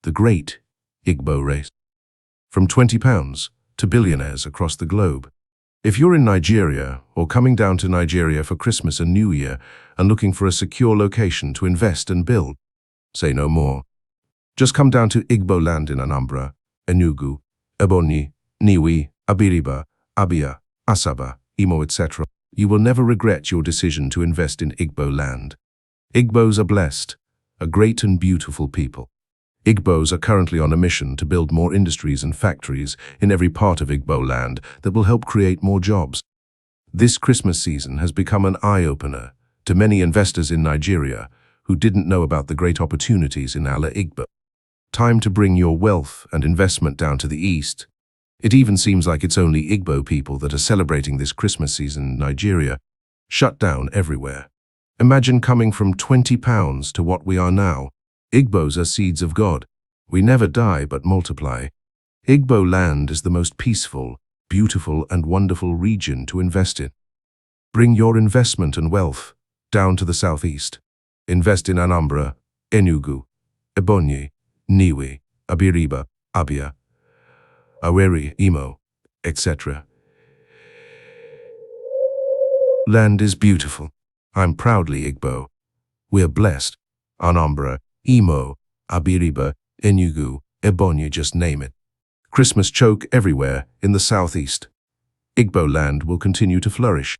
the great Igbo race. From £20 to billionaires across the globe. If you're in Nigeria or coming down to Nigeria for Christmas and New Year and looking for a secure location to invest and build, say no more. Just come down to Igbo land in Anambra, Enugu, Ebonyi, Niue, Abiriba, Abia, Asaba, Imo, etc. You will never regret your decision to invest in Igbo land. Igbos are blessed, a great and beautiful people. Igbos are currently on a mission to build more industries and factories in every part of Igbo land that will help create more jobs. This Christmas season has become an eye-opener to many investors in Nigeria who didn't know about the great opportunities in Ala Igbo. Time to bring your wealth and investment down to the east. It even seems like it's only Igbo people that are celebrating this Christmas season in Nigeria. Shut down everywhere. Imagine coming from £20 to what we are now. Igbos are seeds of God. We never die but multiply. Igbo land is the most peaceful, beautiful and wonderful region to invest in. Bring your investment and wealth down to the southeast. Invest in Anambra, Enugu, Ebonyi, Niue, Abiriba, Abia, Aweri, Imo, etc. Land is beautiful. I'm proudly Igbo. We're blessed. Anambra, Imo, Abiriba, Enugu, Ebonyi, just name it. Christmas choke everywhere in the southeast. Igbo land will continue to flourish.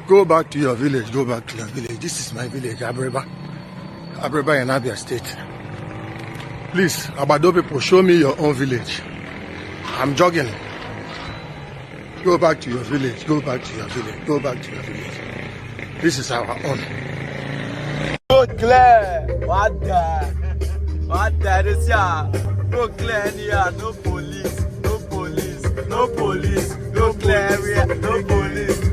Go back to your village, go back to your village. This is my village, Abreba. Abreba in Abia State. Please, Abado people, show me your own village. I'm jogging. Go back to your village, go back to your village, go back to your village. This is our own. Go clear! What the? Go clear here, no police, no police, no police, no clear area, no police.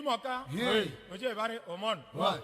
Imoka. Hey. Oje Bare Omon. What?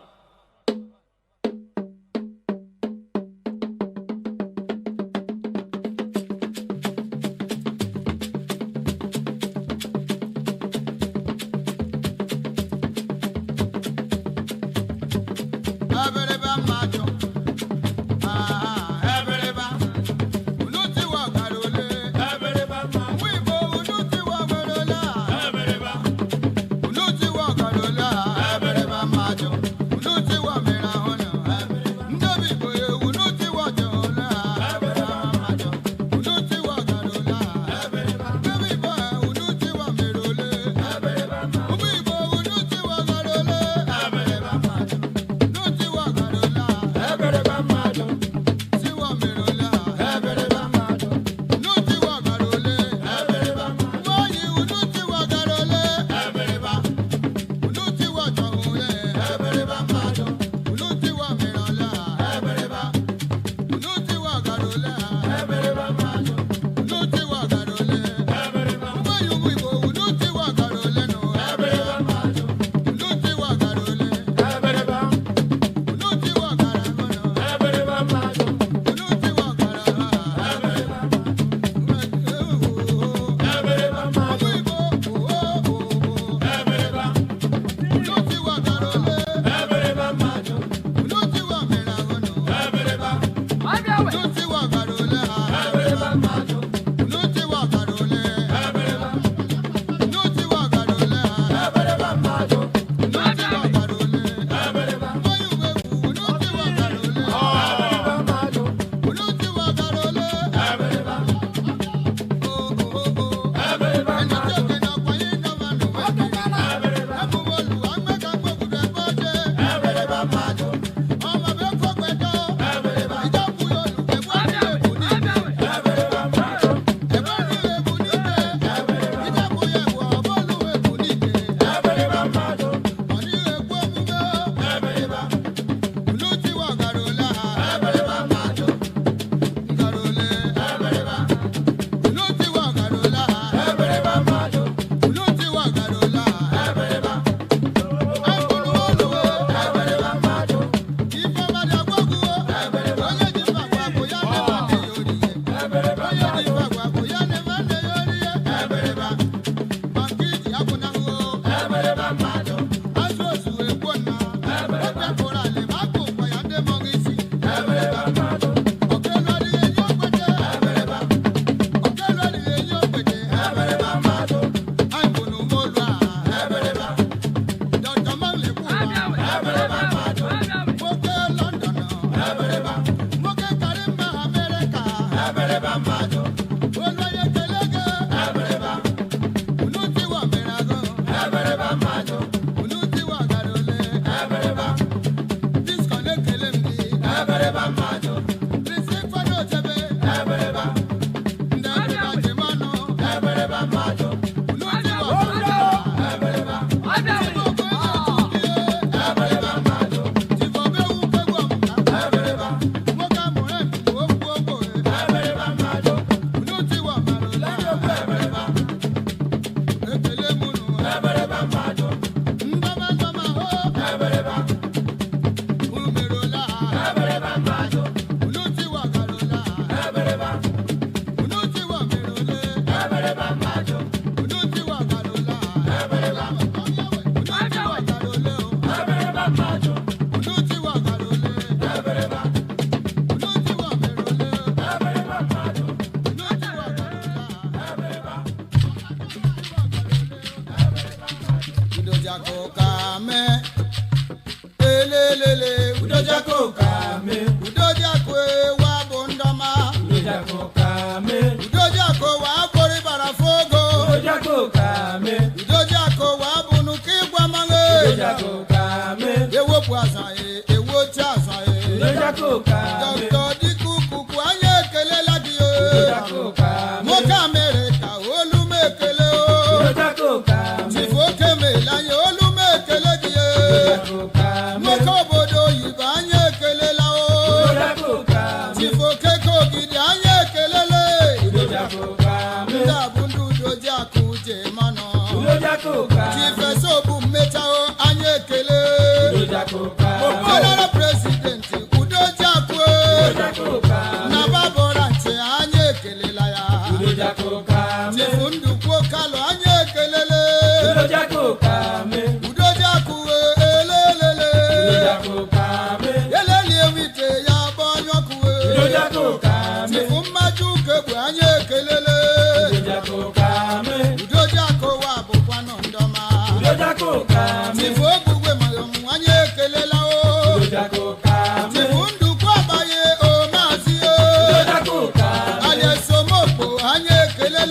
Chief Sobu Meta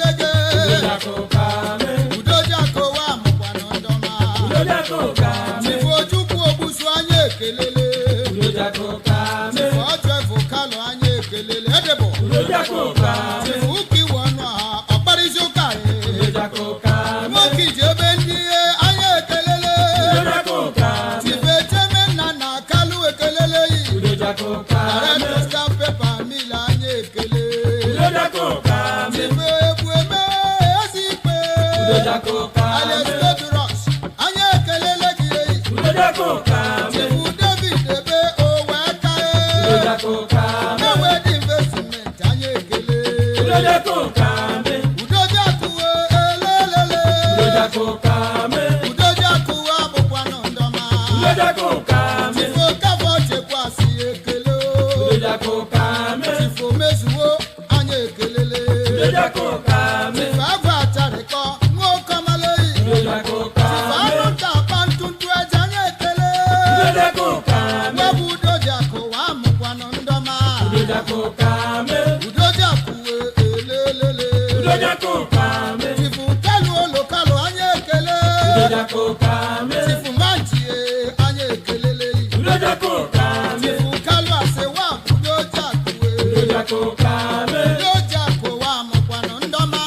ekelege. Udojako wa mkwano ndoma. Tifojuku obusu anye ekelele. Tifojwe vokalo anye ekelele. Edebo. Tifuki wana aparizuka e. Moki jebendi anye ekelele. Tifeteme nana kalu ekelele. Aretuska pepa mila anye ekelele. Tife ebueme esipe. Alespeduros anye ekelele kiye. Tifu David ebe oweka e. Ewe di investment anye ekelele. Udojaku elelele. Udojaku abụkwanụ ndọma. Tifo kafọ chekwasị ekele o. Tifo mezuo anya ekelele. Tifo agwa acharịkọ nwokomaleyi. Tifo anụnta pantuntu eji anya ekele. Webu udojaku amụkwanụ ndọma. Udojaku elelele. Tifu kalu olokalo anya ekele. Tifu manchie anya ekelele. Tifu kalu asewa udojaku. Udojaku wa mkwano ndoma.